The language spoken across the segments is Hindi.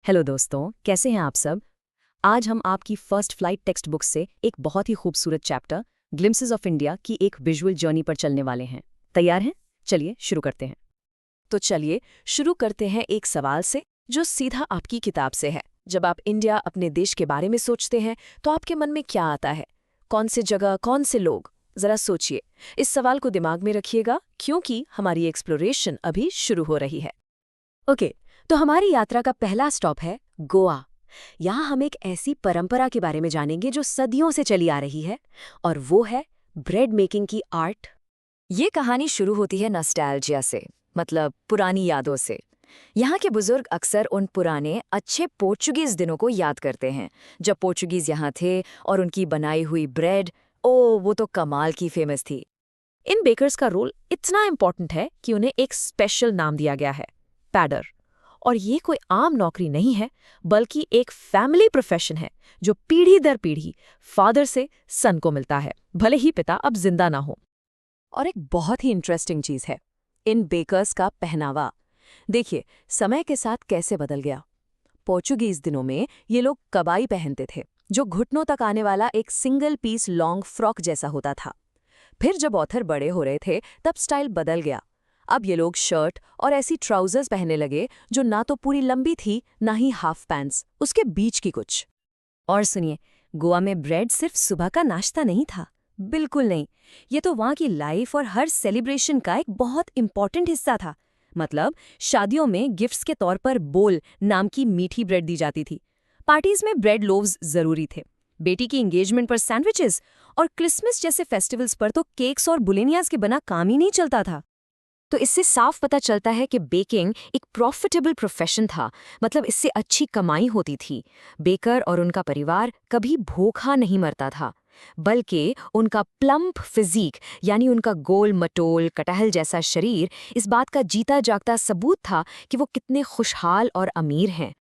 हेलो दोस्तों, कैसे हैं आप सब। आज हम आपकी फर्स्ट फ्लाइट टेक्स्ट बुक से एक बहुत ही खूबसूरत चैप्टर ग्लिम्पसेस ऑफ इंडिया की एक विजुअल जर्नी पर चलने वाले हैं। तैयार हैं? चलिए शुरू करते हैं। तो चलिए शुरू करते हैं एक सवाल से जो सीधा आपकी किताब से है। जब आप इंडिया अपने देश के बारे में सोचते हैं तो आपके मन में क्या आता है? कौन सी जगह, कौन से लोग? जरा सोचिए। इस सवाल को दिमाग में रखिएगा क्योंकि हमारी एक्सप्लोरेशन अभी शुरू हो रही है। ओके, तो हमारी यात्रा का पहला स्टॉप है गोवा। यहाँ हम एक ऐसी परंपरा के बारे में जानेंगे जो सदियों से चली आ रही है, और वो है ब्रेड मेकिंग की आर्ट। ये कहानी शुरू होती है नॉस्टैल्जिया से, मतलब पुरानी यादों से। यहाँ के बुजुर्ग अक्सर उन पुराने अच्छे पोर्चुगीज दिनों को याद करते हैं, जब पोर्चुगीज यहाँ थे और उनकी बनाई हुई ब्रेड, वो तो कमाल की फेमस थी। इन बेकर्स का रोल इतना इम्पोर्टेंट है कि उन्हें एक स्पेशल नाम दिया गया है, पैडर। और ये कोई आम नौकरी नहीं है, बल्कि एक फैमिली प्रोफेशन है जो पीढ़ी दर पीढ़ी फादर से सन को मिलता है, भले ही पिता अब जिंदा ना हो। और एक बहुत ही इंटरेस्टिंग चीज है इन बेकर्स का पहनावा। देखिए समय के साथ कैसे बदल गया। पोर्चुगीज दिनों में ये लोग कबाई पहनते थे, जो घुटनों तक आने वाला एक सिंगल पीस लॉन्ग फ्रॉक जैसा होता था। फिर जब ऑथर बड़े हो रहे थे तब स्टाइल बदल गया। अब ये लोग शर्ट और ऐसी ट्राउजर्स पहनने लगे जो ना तो पूरी लंबी थी, ना ही हाफ पैंट्स, उसके बीच की कुछ। और सुनिए, गोवा में ब्रेड सिर्फ सुबह का नाश्ता नहीं था। बिल्कुल नहीं। ये तो वहाँ की लाइफ और हर सेलिब्रेशन का एक बहुत इंपॉर्टेंट हिस्सा था। मतलब शादियों में गिफ्ट्स के तौर पर बोल नाम की मीठी ब्रेड दी जाती थी। पार्टीज में ब्रेड लोव्स जरूरी थे। बेटी की एंगेजमेंट पर सैंडविचेस, और क्रिसमस जैसे फेस्टिवल्स पर तो केक्स और बुलेनियाज के बिना काम ही नहीं चलता था। तो इससे साफ पता चलता है कि बेकिंग एक प्रॉफिटेबल प्रोफेशन था, मतलब इससे अच्छी कमाई होती थी। बेकर और उनका परिवार कभी भूखा नहीं मरता था, बल्कि उनका प्लम्प फिजिक, यानी उनका गोल मटोल कटहल जैसा शरीर, इस बात का जीता जागता सबूत था कि वो कितने खुशहाल और अमीर हैं।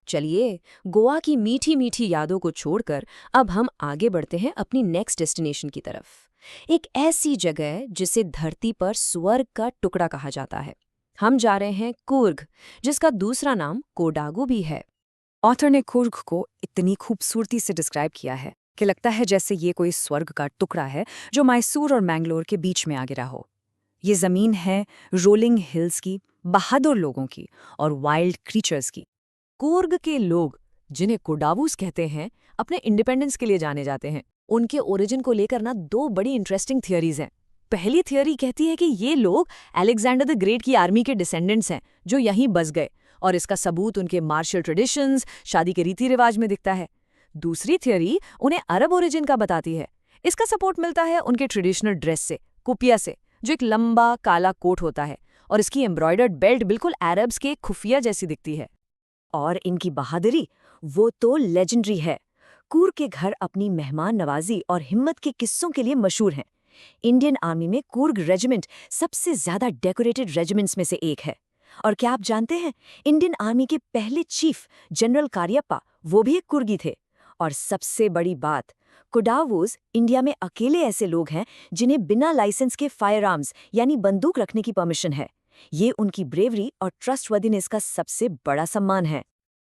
चलिए, गोवा की मीठी मीठी यादों को छोड़कर अब हम आगे बढ़ते हैं अपनी नेक्स्ट डेस्टिनेशन की तरफ। एक ऐसी जगह जिसे धरती पर स्वर्ग का टुकड़ा कहा जाता है। हम जा रहे हैं कूर्ग, जिसका दूसरा नाम कोडागू भी है। ऑथर ने कूर्ग को इतनी खूबसूरती से डिस्क्राइब किया है कि लगता है जैसे ये कोई स्वर्ग का टुकड़ा है जो मैसूर और मैंगलोर के बीच में आ गिरा हो। ये जमीन है रोलिंग हिल्स की, बहादुर लोगों की और वाइल्ड क्रीचर्स की। कूर्ग के लोग, जिन्हें कोडावूस कहते हैं, अपने इंडिपेंडेंस के लिए जाने जाते हैं। उनके ओरिजिन को लेकर ना दो बड़ी इंटरेस्टिंग थियरीज हैं। पहली थियरी कहती है कि ये लोग अलेक्जेंडर द ग्रेट की आर्मी के डिसेंडेंट्स हैं जो यहीं बस गए, और इसका सबूत उनके मार्शल ट्रेडिशंस, शादी के रीति रिवाज में दिखता है। दूसरी थियरी उन्हें अरब ओरिजिन का बताती है। इसका सपोर्ट मिलता है उनके ट्रेडिशनल ड्रेस से, कुपिया से, जो एक लंबा काला कोट होता है, और इसकी एम्ब्रॉयडर्ड बेल्ट बिल्कुल अरब्स के खुफिया जैसी दिखती है। और इनकी बहादुरी, वो तो लेजेंडरी है। कूर्ग के घर अपनी मेहमान नवाजी और हिम्मत के किस्सों के लिए मशहूर हैं। इंडियन आर्मी में कूर्ग रेजिमेंट सबसे ज्यादा डेकोरेटेड रेजिमेंट्स में से एक है। और क्या आप जानते हैं, इंडियन आर्मी के पहले चीफ जनरल कारियप्पा, वो भी एक कुर्गी थे। और सबसे बड़ी बात, कोडावूस इंडिया में अकेले ऐसे लोग हैं जिन्हें बिना लाइसेंस के फायर आर्म्स यानी बंदूक रखने की परमिशन है। ये उनकी ब्रेवरी और ट्रस्टवर्दीनेस का सबसे बड़ा सम्मान है।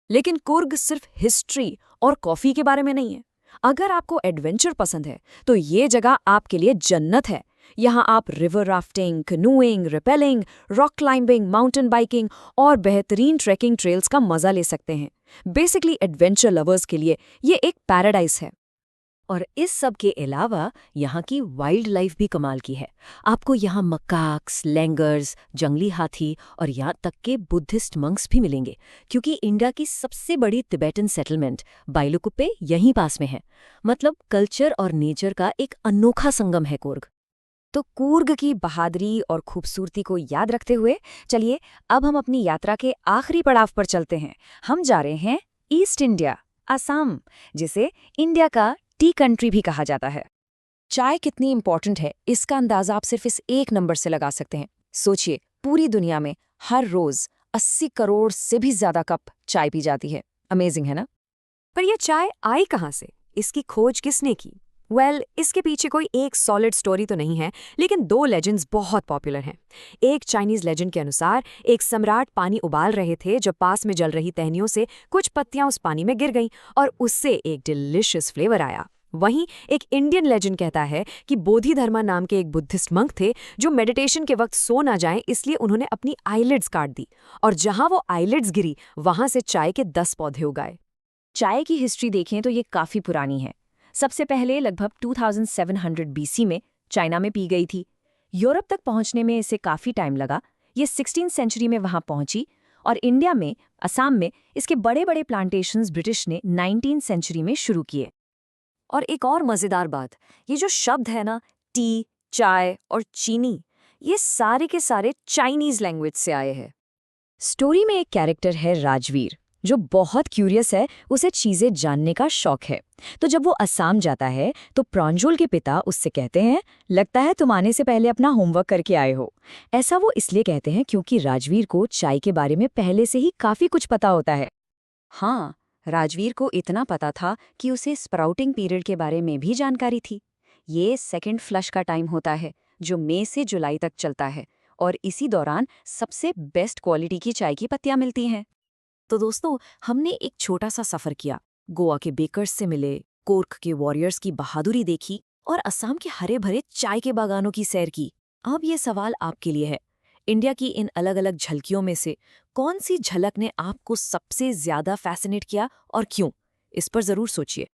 लेकिन कुर्ग सिर्फ हिस्ट्री और कॉफी के बारे में नहीं है। अगर आपको एडवेंचर पसंद है तो ये जगह आपके लिए जन्नत है। यहाँ आप river rafting, canoeing, rappelling, rock climbing, mountain biking और बेहतरीन ट्रैकिंग ट्रेल्स का मजा ले सकते हैं। बेसिकली एडवेंचर लवर्स के लिए ये एक पैराडाइज है। और इस सब के अलावा यहाँ की वाइल्ड लाइफ भी कमाल की है। आपको यहाँ मकाक्स, लैंगर्स, जंगली हाथी और यहाँ तक के बुद्धिस्ट मंक्स भी मिलेंगे, क्योंकि इंडिया की सबसे बड़ी तिबेटन सेटलमेंट बाइलुकुप्पे यहीं पास में है। मतलब कल्चर और नेचर का एक अनोखा संगम है कूर्ग। तो कूर्ग की बहादुरी और खूबसूरती को याद रखते हुए चलिए अब हम अपनी यात्रा के आखिरी पड़ाव पर चलते हैं। हम जा रहे हैं ईस्ट इंडिया, असम, जिसे इंडिया का टी कंट्री भी कहा जाता है। चाय कितनी इंपॉर्टेंट है इसका अंदाजा आप सिर्फ इस एक नंबर से लगा सकते हैं। सोचिए, पूरी दुनिया में हर रोज 80 करोड़ से भी ज्यादा कप चाय पी जाती है। अमेजिंग है ना? पर यह चाय आई कहाँ से? इसकी खोज किसने की? इसके पीछे कोई एक सॉलिड स्टोरी तो नहीं है, लेकिन दो लेजेंड्स बहुत पॉपुलर हैं। एक चाइनीज लेजेंड के अनुसार एक सम्राट पानी उबाल रहे थे जब पास में जल रही टहनियों से कुछ पत्तियां उस पानी में गिर गईं और उससे एक डिलिशियस फ्लेवर आया। वहीं एक इंडियन लेजेंड कहता है कि बोधिधर्मा नाम के एक बुद्धिस्ट मंक थे जो मेडिटेशन के वक्त सो ना जाएं, इसलिए उन्होंने अपनी आईलिड्स काट दी और जहां वो आईलिड्स गिरी वहां से चाय के 10 पौधे उगाए। चाय की हिस्ट्री देखें तो ये काफ़ी पुरानी है। सबसे पहले लगभग 2700 बीसी में चाइना में पी गई थी। यूरोप तक पहुंचने में इसे काफ़ी टाइम लगा। ये 16वीं सेंचुरी में वहां पहुंची और इंडिया में, असम में इसके बड़े बड़े प्लांटेशंस ब्रिटिश ने 19वीं सेंचुरी में शुरू किए। और एक और मज़ेदार बात, ये जो शब्द है ना, टी, चाय और चीनी, ये सारे के सारे चाइनीज़ लैंग्वेज से आए हैं। स्टोरी में एक कैरेक्टर है राजवीर, जो बहुत क्यूरियस है, उसे चीज़ें जानने का शौक है। तो जब वो असम जाता है तो प्रांजल के पिता उससे कहते हैं, लगता है तुम आने से पहले अपना होमवर्क करके आए हो। ऐसा वो इसलिए कहते हैं क्योंकि राजवीर को चाय के बारे में पहले से ही काफ़ी कुछ पता होता है। हाँ, राजवीर को इतना पता था कि उसे स्प्राउटिंग पीरियड के बारे में भी जानकारी थी। ये सेकंड फ्लश का टाइम होता है जो मई से जुलाई तक चलता है और इसी दौरान सबसे बेस्ट क्वालिटी की चाय की पत्तियां मिलती हैं। तो दोस्तों, हमने एक छोटा सा सफ़र किया, गोवा के बेकर्स से मिले, कोर्क के वॉरियर्स की बहादुरी देखी और असम के हरे भरे चाय के बागानों की सैर की। अब ये सवाल आपके लिए है, इंडिया की इन अलग अलग झलकियों में से कौन सी झलक ने आपको सबसे ज्यादा फैसिनेट किया और क्यों? इस पर जरूर सोचिए।